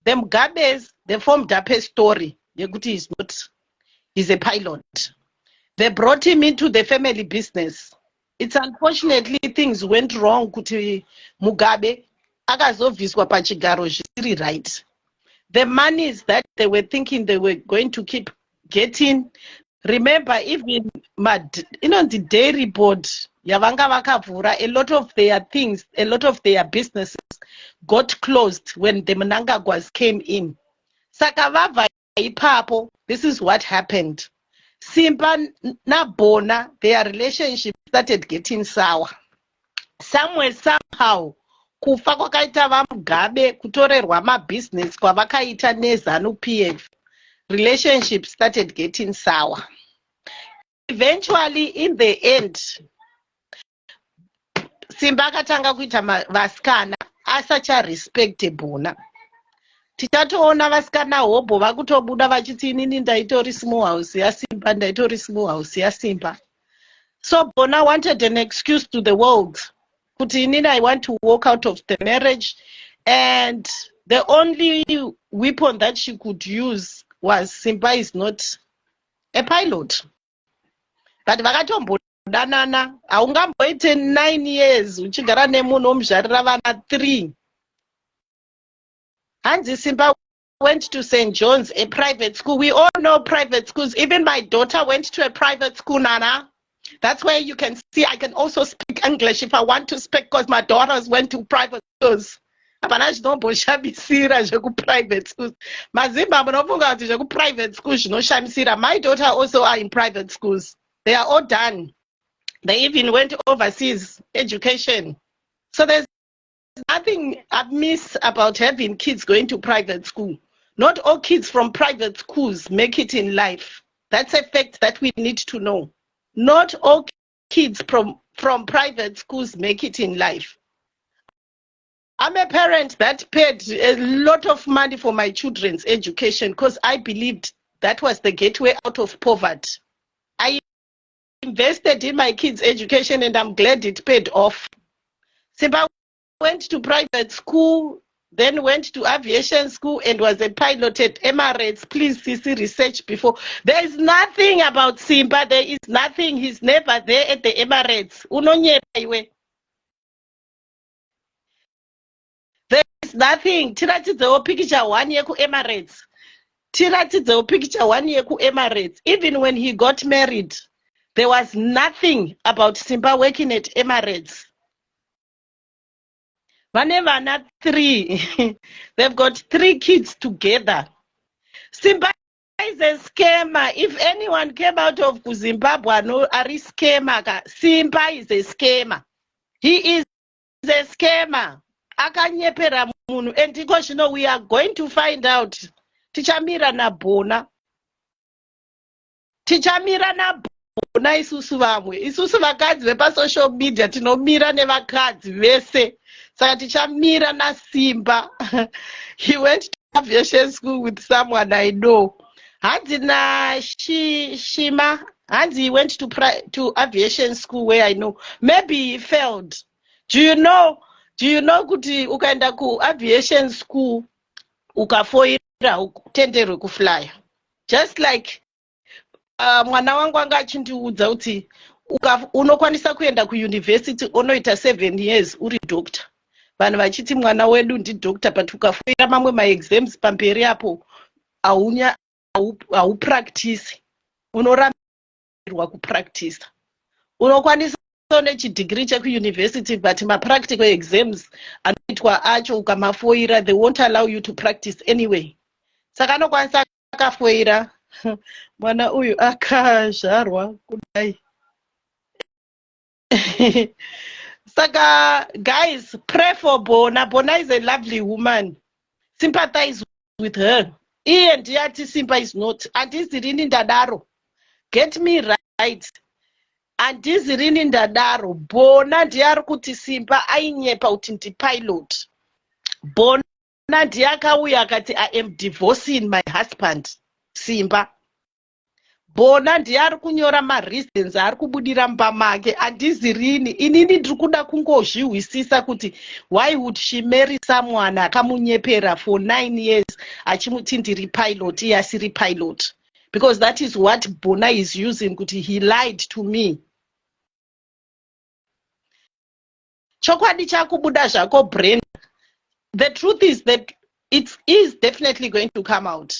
The Mugabes, they formed up a story yekuti he's a pilot. They brought him into the family business. It's unfortunately things went wrong kuti Mugabe akazobviswa pachigaro zvisiri right. The monies that they were thinking they were going to keep getting, remember even the dairy board yavanga vakavhura, a lot of their things, a lot of their businesses got closed when the Mnangagwas came in. Saka vabva ipapo, this is what happened. Simba na Bona, their relationship started getting sour. Somewhere, somehow, kufa kwakaita vaMugabe, kutorerwa mabusiness kwavakaita neZanu PF, relationship started getting sour. Eventually, in the end, Simba akatanga kuita vasikana asacharespecte Bona. Tichatoona vasikana hobho vakutobuda vachiti inini ndaitori small house yaSimba, ndaitori small house yaSimba. So Bona wanted an excuse to the world. Kuti inini I want to walk out of the marriage, and the only weapon that she could use was Simba is not a pilot. But vakatombodanana, haungamboite 9 years uchigara nemunhu omuzvarira vana 3. Hanzi Simba went to St. John's, a private school. We all know private schools. Even my daughter went to a private school, Nana. That's where you can see I can also speak English if I want to speak, because my daughters went to private schools. Apana zvinomboshamisa zvekuprivate schools. Mazimba munofunga kuti zvekuprivate schools zvinoshamisira. My daughter also are in private schools. They are all done. They even went overseas education. So there's nothing amiss about having kids going to private school. Not all kids from private schools make it in life. That's a fact that we need to know. Not all kids from private schools make it in life. I'm a parent that paid a lot of money for my children's education because I believed that was the gateway out of poverty. I invested in my kids' education and I'm glad it paid off. Simba went to private school, then went to aviation school and was a pilot at Emirates. Please see research before. There is nothing about Simba. There is nothing. He's never there at the Emirates. There is nothing. Tiratidzewo picture 1 year ku Emirates. Tiratidzewo picture 1 year ku Emirates. Even when he got married, there was nothing about Simba working at Emirates. Whenever not 3, they've got 3 kids together. Simba is a scammer. If anyone came out of Zimbabwe, no, Ari scammer. Simba is a scammer. He is a scammer. Akanyepera munhu. And because you know, we are going to find out. Tichamira na Bona. Tichamira na Bona isusu vamwe. Isusu vakadzi vepa social media tinomira nevakadzi vese. Saka tichamira na Simba. He went to aviation school with someone I know. Hanzi na Shima. Hanzi he went to aviation school where I know. Maybe he failed. Do you know kuti ukaenda ku aviation school ukafoira utenderwe kufly? Just like mwana wangu anga achindiudza kuti unokwanisa kuenda ku university unoita 7 years uri doctor. Vanhu vachiti mwana wedu ndi doctor, but ukafoira mamwe ma-exams pamberi apo haupractice, unorambirwa kupractice. Unokwanisa nechidegree chekuuniversity but ma-practical exams anoitwa acho ukamafoira, they won't allow you to practice anyway. Saka anokwanisa akafoira mwana uyu akazvarwa kudai. Saka guys, pray for Bona. Bona is a lovely woman. Sympathize with her. Iye ndiyati Simba is not. Andizirini ndadaro. Get me right. Handizi rini ndadaro. Bona ndiye ari kuti Simba ainyepa kuti ndipilot. Bona ndiye akauya akati I am divorcing my husband. Simba. Bona ndiye ari kunyora mareasons ari kubudira mumba make. Handizi rini. Inini ndiri kuda kungozvihwisisa kuti why would she marry someone akamunyepera for 9 years achimuti ndiri pilot iye asiri pilot. Because that is what Bona is using kuti he lied to me. Chokwadi chakubuda zvako Brenda. The truth is that it is definitely going to come out.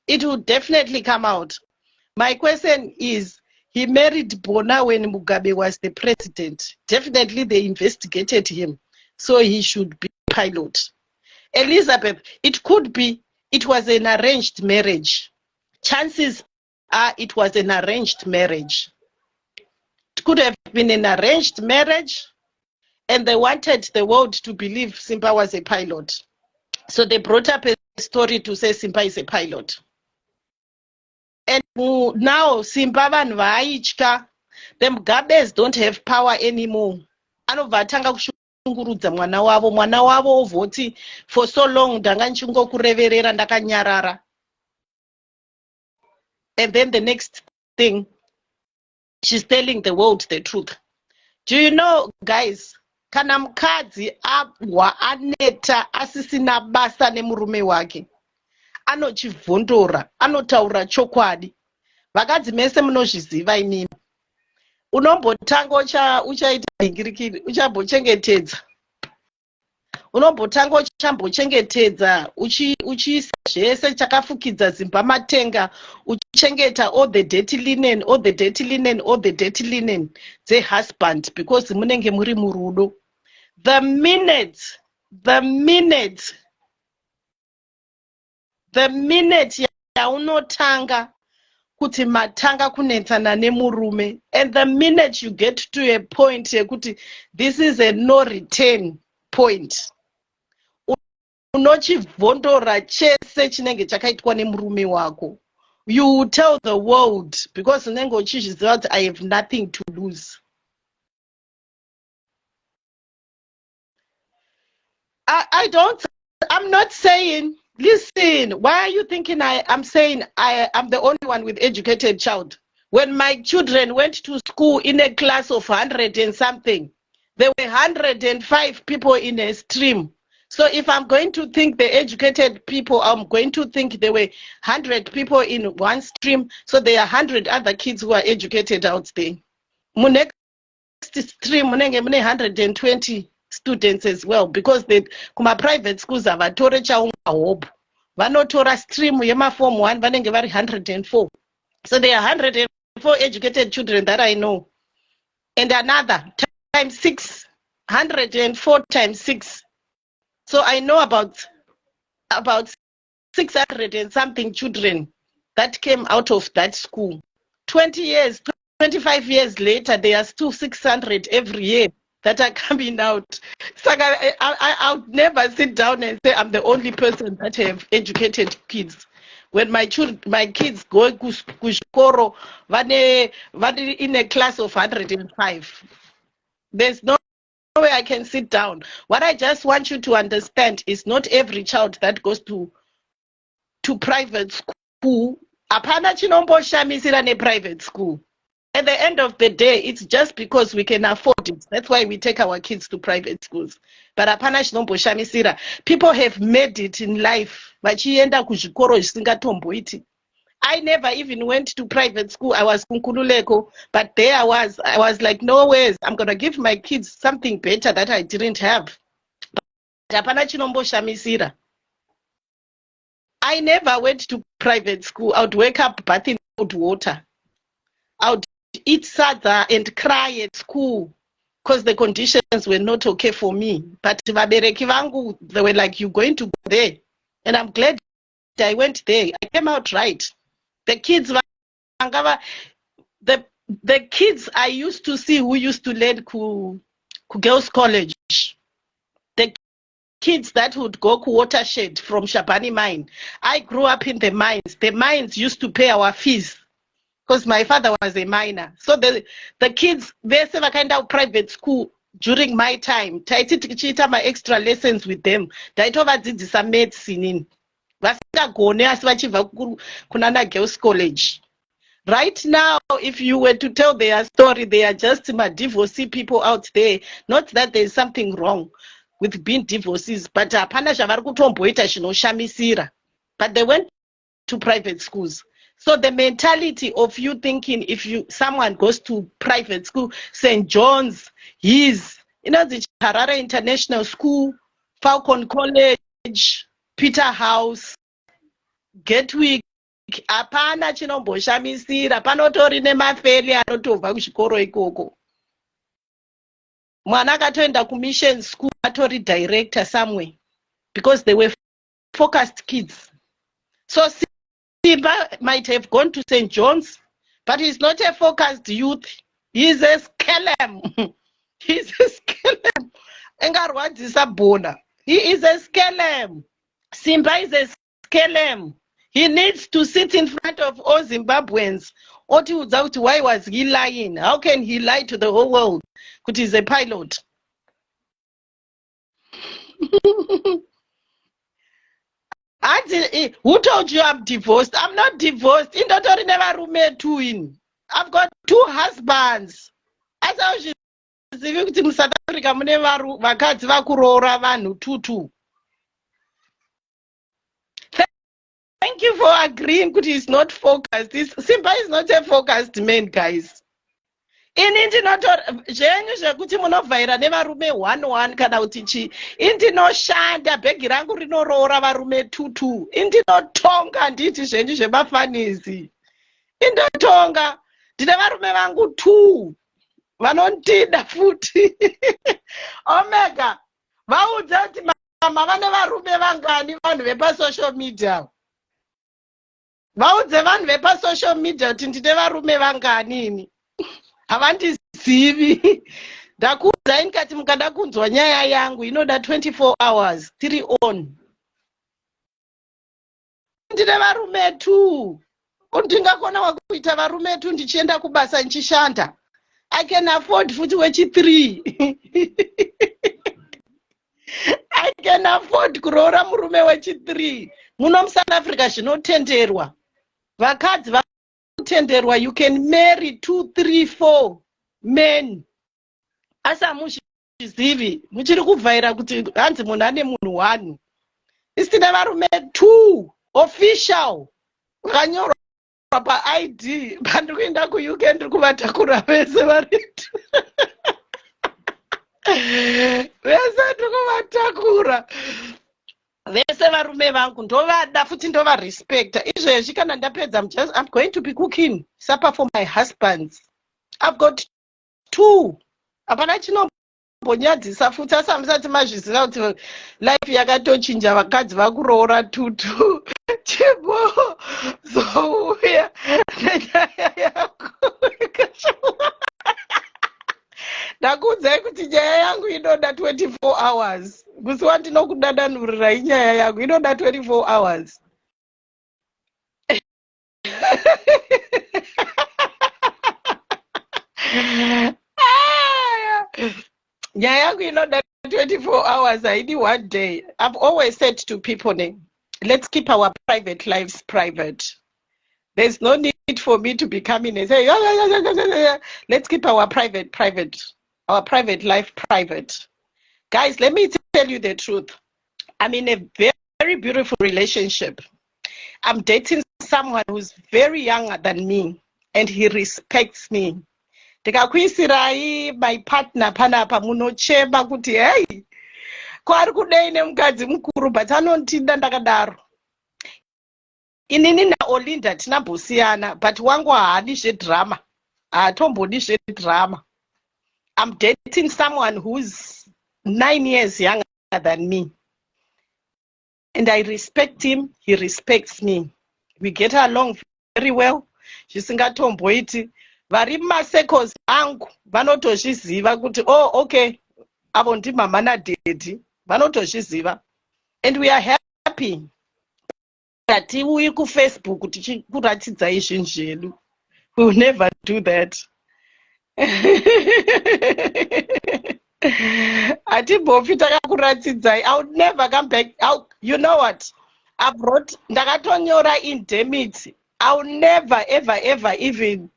It will definitely come out. My question is, he married Bona when Mugabe was the president. Definitely they investigated him. So he should be pilot. Elizabeth, it could be it was an arranged marriage. Chances are it was an arranged marriage. It could have been an arranged marriage, and they wanted the world to believe Simba was a pilot. So they brought up a story to say Simba is a pilot. And now Simba vanhu vaaitya, the Mugabes don't have power anymore. Anobva atanga kushungurudza mwana wavo ovhoti for so long ndanga ndichingokureverera ndakanyarara. And then the next thing, she's telling the world the truth. Do you know, guys, kana mukadzi abwa aneta asisina basa nemurume wake, anochivhondora, anotaura chokwadi. Vakadzi mese munozviziva inini. Unombotanga uchaita hingirikiri, uchambochengetedza. Unombotanga uchambochengetedza, uchiisa zvese chakafukidza zimba matenga, uchichengeta all the dirty linen, all the dirty linen, all the dirty linen, the husband, because munenge muri murudo. The minute yaunotanga kuti matanga kunetsana nemurume, and the minute you get to a point yekuti this is a no return point, unochivhondora chese chinenge chakaitwa nemurume wako. You tell the world, because unenge uchizviziva kuti I have nothing to lose. I'm not saying, listen, why are you thinking I'm saying I'm the only one with educated child? When my children went to school in a class of 100 and something, there were 105 people in a stream. So if I'm going to think the educated people, I'm going to think there were 100 people in one stream. So there are 100 other kids who are educated out there. Next stream, 120 students as well, because the kuma private schools havatore chaunga hope. Vanotora stream yema form 1 vanenge vari 104. So there are 104 educated children that I know. And another times 6, 104 times 6. So I know about 600 and something children that came out of that school. 20 years, 25 years later, there are still 600 every year that are coming out. So I'll never sit down and say I'm the only person that have educated kids. When my kids go to kushkoro, vane in a class of 105. There's no way I can sit down. What I just want you to understand is not every child that goes to private school. Apana chinomboshamisira ne private school. At the end of the day, it's just because we can afford it. That's why we take our kids to private schools. But apana chinomboshamisira. People have made it in life. Vachienda kuzvikoro zvisingatomboiti. I never even went to private school. I was kunkululeko, but there I was like, no ways. I'm going to give my kids something better that I didn't have. Apana chinomboshamisira. I never went to private school. I would wake up bathing cold water. I would eat sadza and cry at school because the conditions were not okay for me. But vabereki vangu, they were like, you're going to go there. And I'm glad I went there. I came out right. The kids, the kids I used to see who used to learn ku girls' college, the kids that would go to Watershed from Shabani Mine. I grew up in the mines. The mines used to pay our fees. because my father was a minor. So the kids, they say kind of private school during my time. Taiti tichiita my extra lessons with them. Taitovadzidzisa medicine. Vasingagone asi vachibva kunana girls college. Right now, if you were to tell their story, they are just my divorcee people out there. Not that there's something wrong with being divorcees, but hapana zvavari kutomboita zvinoshamisira. But they went to private schools. So the mentality of you thinking if someone goes to private school, St. John's, the Harare International School, Falcon College, Peter House, Gatwick, hapana chinomboshamisira, panotori nemafeli anotobva kuchikoro ikoko. Mwana akatoenda kumission school, atori director somewhere, because they were focused kids. So Simba might have gone to St. John's, but he's not a focused youth. He's a scalem. He's a scalem. Engarwadzisa Bona. He is a scalem. Simba is a scalem. He needs to sit in front of all Zimbabweans. Why was he lying? How can he lie to the whole world? Because he's a pilot. Who told you I'm divorced? I'm not divorced. I've got 2 husbands. As I was in South Africa, vakadzi vakuroora vanhu 2. Thank you for agreeing that he's not focused. Simba is not a focused man, guys. Ini zvenyu zvekuti munovhaira nevarume 1 kana kuti chii, indinoshanda, bhegi rangu rinoroora varume 2. Indinotonga nditi zvenyu zvemafanizi. Indotonga, ndine varume vangu 2 vanondida futi. Omega, vaudza kuti mama vane varume vangani vanhu vepasocial media. Vaudze vanhu vepasocial media kuti ndine varume vangani ini. Havandizivi. Ndakuudzai ndikati mukada kunzwa nyaya yangu inoda 24 hours tiri on. Ndine varume 2. Ndingakona kuita varume 2 ndichienda kubasa nchishanda. I can afford futi wechi3. I can afford kuroora murume wechi3. Muno muSouth Africa zvinotenderwa. Vakadzi vakutenderwa, you can marry 2, 3, 4 men. Asa muzvizivi, muchiri kubvaira kuti hanzi munhu ane munhu 1. Isina varume 2 official vakanyorwa paID. Pandiri kuenda kuUK ndiri kuvatakura vese varitu. Vese ndiri kuvatakura. Vese varume vangu ndovada futi ndovarespecta. Izvezvi kana ndapedza, I'm going to be cooking supper for my husbands. I've got 2. Hapana chinombonyadzisa futi, asi hamusati mazviziva kuti life yakatochinja, vakadzi vakuroora 2. Chibo zouya nenyaya yako. Ndakuudzai kuti nyaya yangu inoda 24 hours. Kusi wandinokudandanurira inyaya yangu inoda 24 hours. Nyaya yangu inoda 24 hours. I need 1 day. I've always said to people, let's keep our private lives private. There's no need for me to be coming and say, let's keep our our private life private. Guys, let me tell you the truth. I'm in a very, very beautiful relationship. I'm dating someone who's very younger than me, and he respects me. Ndikakuisirai my partner panapa munochema kuti hey, kwari kudai nemukadzi mukuru, but anondida ndakadaro. Inini naOlinda tinambosiyana, but wangu haadi zvedrama. Hatombodi zvedrama. I'm dating someone who's 9 years younger than me. And I respect him, he respects me. We get along very well. Zvisingatomboiti. Vari mumasecos angu vanotozviziva kuti okay, avo ndimama nadaddy. Vanotozviziva. And we are happy. Hatiuyi kuFacebook tichikuratidza izvinhu zvedu. We will never do that. Atibofi takakuratidzai. I would never come back. You know what? I've wrote ndakatonyora indemnity. I will never ever even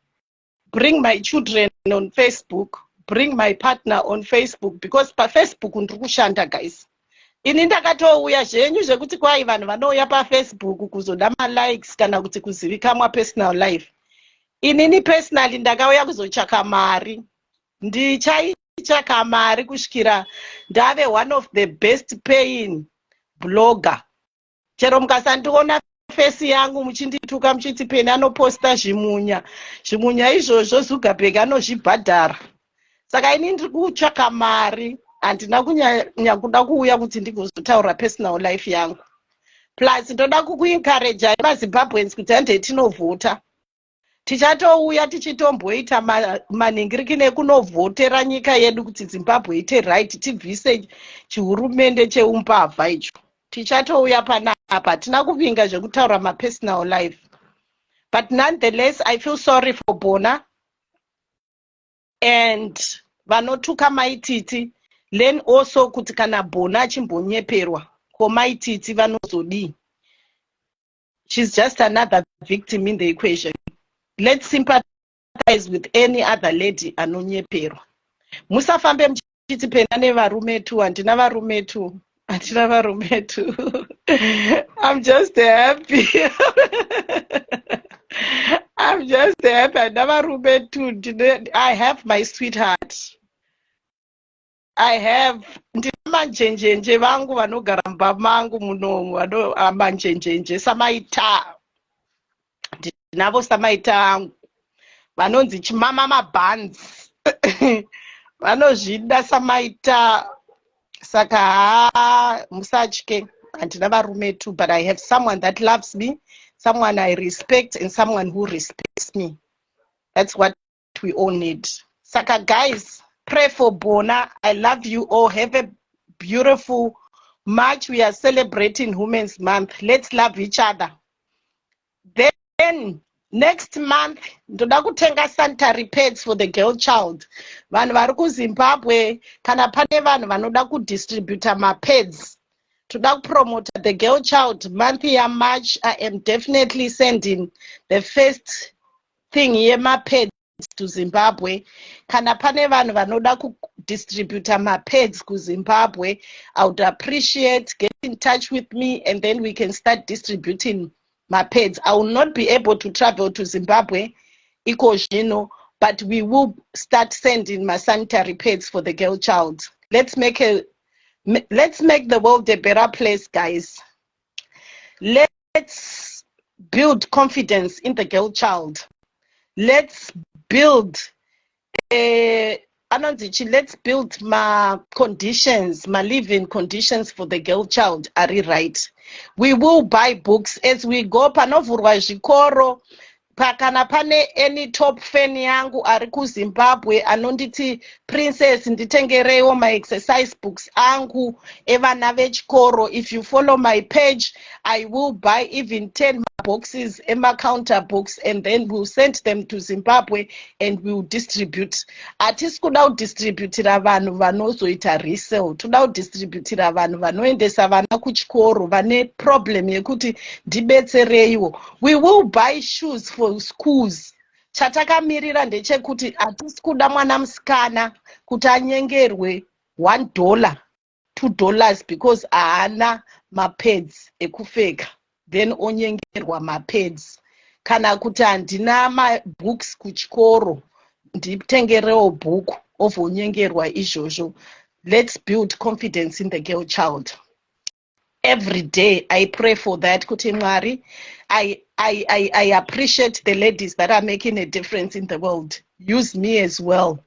bring my children on Facebook, bring my partner on Facebook, because paFacebook ndiri kushanda, guys. Ini ndakatouya zvenyu zvekuti kwai vanhu vanouya paFacebook kuzoda malikes kana kuti kuzivikamwa personal life. Inini personally ndakauya kuzotsvaka mari. Ndichaitsvaka mari kusvikira ndave one of the best paying blogger. Chero mukasandiona fesi yangu muchindituka muchiti Peni anoposta zvimunya izvozvo Zuckerberg anozvibhadhara. Saka ini ndiri kutsvaka mari, handina kunyanya kuda kuuya kuti ndigozotaura personal life yangu. Plus ndoda kukuencourage maZimbabweans kuti handei tinovhota. Tichatouya tichitomboita maningiriki nekunovhotera nyika yedu kuti Zimbabwe ite right, tibvise chihurumende cheumbavha icho. Tichatouya panapa, tina kuvinga zvekutaura personal life. But nonetheless, I feel sorry for Bona and vanotuka maititi. Then also kuti kana Bona chimbonyeperwa ko maititi vanozodii. She's just another victim in the equation. Let's sympathize with any other lady anonyeperwa. Musafambe muchiti Peni ane varume tu, handina varume tu. Handina varume tu. I'm just happy. I'm just happy. Handina varume tu. I have my sweetheart. I have manjenjenje vangu vanogara mumba mangu munomu, manjenjenje samaita. Ndinavo samaita angu vanonzi chimama mabands. Vanozvida samaita. Saka musatye, handina varume tu, but I have someone that loves me, someone I respect, and someone who respects me. That's what we all need. Saka guys, pray for Bona. I love you all. Have a beautiful March. We are celebrating Women's Month. Let's love each other. Then next month, ndoda kutenga sanitary pads for the girl child. Vanhu vari kuZimbabwe, kana pane vanhu vanoda kudistributa mapads, toda kupromota the girl child month yaMarch. I am definitely sending the first thing yemapads to Zimbabwe. Kana pane vanhu vanoda kudistributa mapads kuZimbabwe, I would appreciate, get in touch with me and then we can start distributing my pads. I will not be able to travel to Zimbabwe, but we will start sending my sanitary pads for the girl child. Let's make the world a better place, guys. Let's build confidence in the girl child. Let's build let's build my conditions, my living conditions for the girl child are right. We will buy books as we go. Panovhurwa zvikoro, kana pane any top fan yangu ari kuZimbabwe anonditi princess nditengerewo my exercise books angu evana vechikoro. If you follow my page, I will buy even 10 boxes, counter books, and then we'll send them to Zimbabwe and we'll distribute. Atisi kuda kudistributira vanhu vanozoita resell, toda kudistributira vanhu vanoendesa vana kuchikoro vane problem yekuti ndibetsereiwo. We will buy shoes for schools. Chatakamirira ndechekuti atisi kuda mwana musikana kuti anyengerwe $1, $2 because haana mapads ekupfeka, then onyengerwa mapads. Kana kuti handina mabooks kuchikoro, nditengerewo bhuku ovonyengerwa izvozvo. Let's build confidence in the girl child. Every day I pray for that. Kuti Mwari, I appreciate the ladies that are making a difference in the world. Use me as well.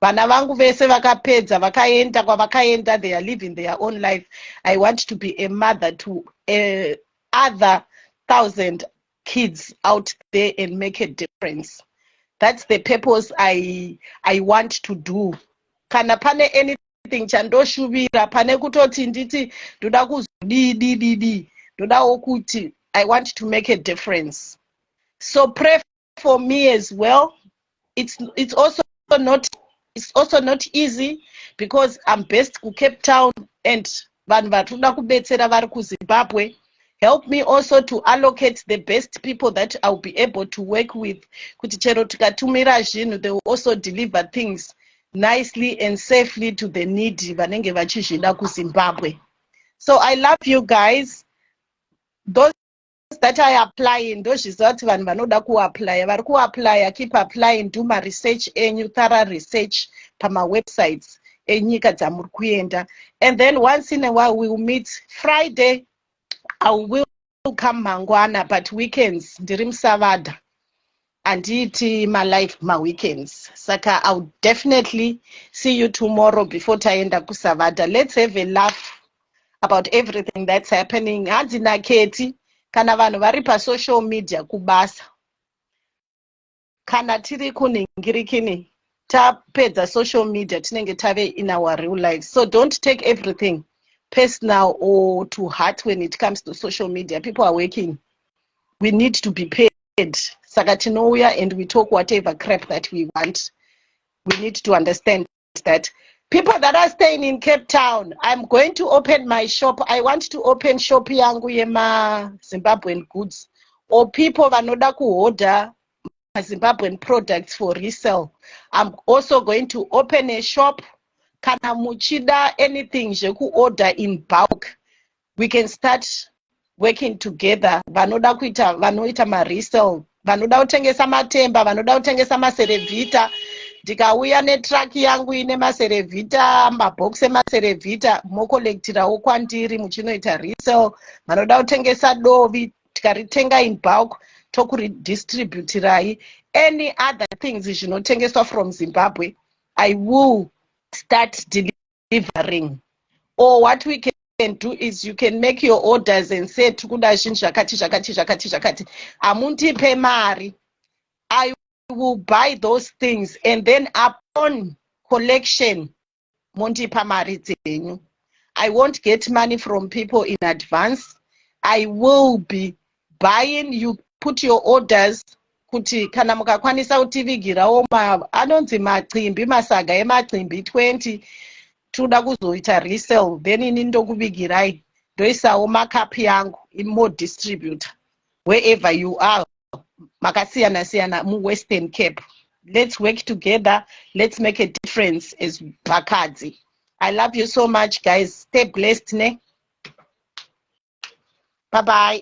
Vana vangu vese vakapedza vakaenda kwavakaenda, they are living their own life. I want to be a mother to other 1,000 kids out there and make a difference. That's the purpose I want to do. Kana pane anything chandoshuvira, pane kutoti nditi ndoda kuzodii, ndodawo kuti I want to make a difference. So pray for me as well. It's also not easy because I'm based in Cape Town and vanhu vatinoda kubetsera vari kuZimbabwe. Help me also to allocate the best people that I'll be able to work with. Kuti chero tikatumira zvinhu, they will also deliver things nicely and safely to the needy vanenge vachizvida kuZimbabwe. So I love you guys. Those that I apply ndozviziva kuti vanhu vanoda kuapply vari kuapply, keep applying, do my research enyu, thorough research pamawebsites enyika dzamuri kuenda. And then once in a while we will meet. Friday I will come mangwana, but weekends ndiri muSavada handiiti malife maweekends. Saka I'll definitely see you tomorrow before taenda kuSavada. Let's have a laugh about everything that's happening. Hanzi naketi kana vanhu vari pasocial media kubasa, kana tiri kunhingirikini tapedza social media tinenge tave in our real lives. So don't take everything personal or to heart when it comes to social media. People are working, we need to be paid. Saka tinouya and we talk whatever crap that we want. We need to understand that people that are staying in Cape Town, I'm going to open my shop. I want to open shop yangu yema Zimbabwean goods, or people vanoda kuorder Zimbabwean products for resale. I'm also going to open a shop. Kana muchida anything jeku order in bulk, we can start working together. Vanoda kuita vanoita ma resale, vanoda kutengesa matemba, vanoda kutengesa maserevhita, ndikauya netruck yangu ine maserevhita, mabhox emaserevhita, mokolektirawo kwandiri muchinoita resale. Vanoda kutengesa dovi, tikaritenga in bulk tokuridistributirai. Any other things zvinotengeswa from Zimbabwe, I will start delivering. Or what we can do is you can make your orders and say tikuda zvinhu zvakati. Amundipe mari, I will buy those things, and then upon collection mondipa mari dzenyu. I won't get money from people in advance. I will be buying. You put your orders kuti kana mukakwanisa kutivigirawo anonzi macimbi, masaga emacimbi 20, toda kuzoita resale, then ini ndokuvigirai ndoisawo makapi yangu more distributor wherever you are, makasiyana siyana muWestern Cape. Let's work together. Let's make a difference as vakadzi. I love you so much, guys. Stay blessed, ne? Bye bye.